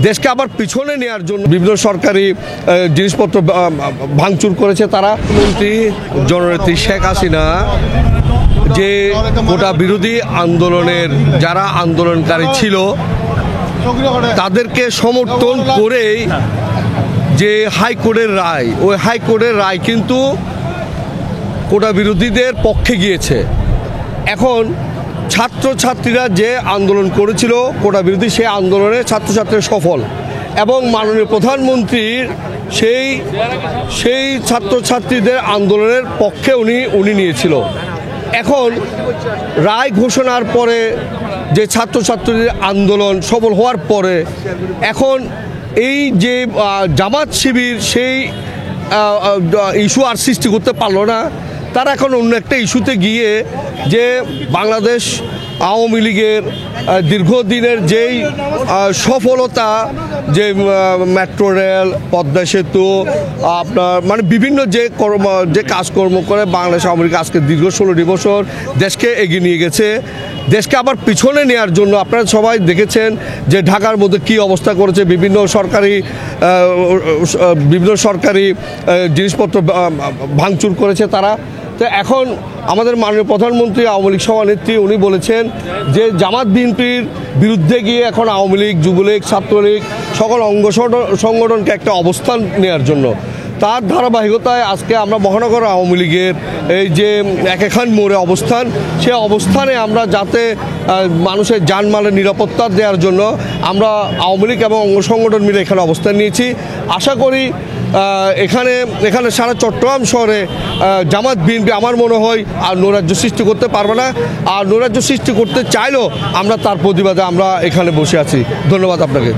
দেশকে আবার পিছনে নেওয়ার জন্য বিভিন্ন সরকারি জিনিসপত্র ভাঙচুর করেছে তারা। মন্ত্রী জননেত্রী শেখ হাসিনা যে কোটা বিরোধী আন্দোলনের যারা আন্দোলনকারী ছিল তাদেরকে সমর্থন করেই যে হাইকোর্টের রায়, ওই হাইকোর্টের রায় কিন্তু কোটা বিরোধীদের পক্ষে গিয়েছে। এখন ছাত্রছাত্রীরা যে আন্দোলন করেছিল কোটা বিরোধী, সেই আন্দোলনে ছাত্রছাত্রীরা সফল এবং মাননীয় প্রধানমন্ত্রীর সেই ছাত্রছাত্রীদের আন্দোলনের পক্ষে উনি নিয়েছিল। এখন রায় ঘোষণার পরে যে ছাত্রছাত্রীদের আন্দোলন সফল হওয়ার পরে এখন এই যে জামাত শিবির সেই ইস্যু আর সৃষ্টি করতে পারলো না। তারা এখন অন্য একটা ইস্যুতে গিয়ে যে বাংলাদেশ আওয়ামী লীগের দীর্ঘদিনের যেই সফলতা, যে মেট্রো রেল, পদ্মা সেতু, আপনার মানে বিভিন্ন যে কাজকর্ম করে বাংলাদেশ আওয়ামী লীগ আজকে দীর্ঘ 16 বছর দেশকে এগিয়ে নিয়ে গেছে, দেশকে আবার পিছনে নেওয়ার জন্য আপনারা সবাই দেখেছেন যে ঢাকার মধ্যে কী অবস্থা করেছে। বিভিন্ন সরকারি জিনিসপত্র ভাঙচুর করেছে তারা। তো এখন আমাদের মাননীয় প্রধানমন্ত্রী আওয়ামী লীগ সভানেত্রী উনি বলেছেন যে জামাত বিএনপির বিরুদ্ধে গিয়ে এখন আওয়ামী লীগ, যুবলীগ, ছাত্রলীগ সকল অঙ্গ সংগঠনকে একটা অবস্থান নেওয়ার জন্য, তার ধারাবাহিকতায় আজকে আমরা মহানগর আওয়ামী লীগের এই যে একেখান মোড়ে অবস্থান, সে অবস্থানে আমরা যাতে মানুষের জানমালের নিরাপত্তা দেওয়ার জন্য আমরা আওয়ামী লীগ এবং অঙ্গ সংগঠন মিলে এখানে অবস্থান নিয়েছি। আশা করি এখানে সারা চট্টগ্রাম শহরে জামাত বিএনপি আমার মনে হয় আর নৈরাজ্য সৃষ্টি করতে পারবে না। আর নৈরাজ্য সৃষ্টি করতে চাইলেও আমরা তার প্রতিবাদে আমরা এখানে বসে আছি। ধন্যবাদ আপনাকে।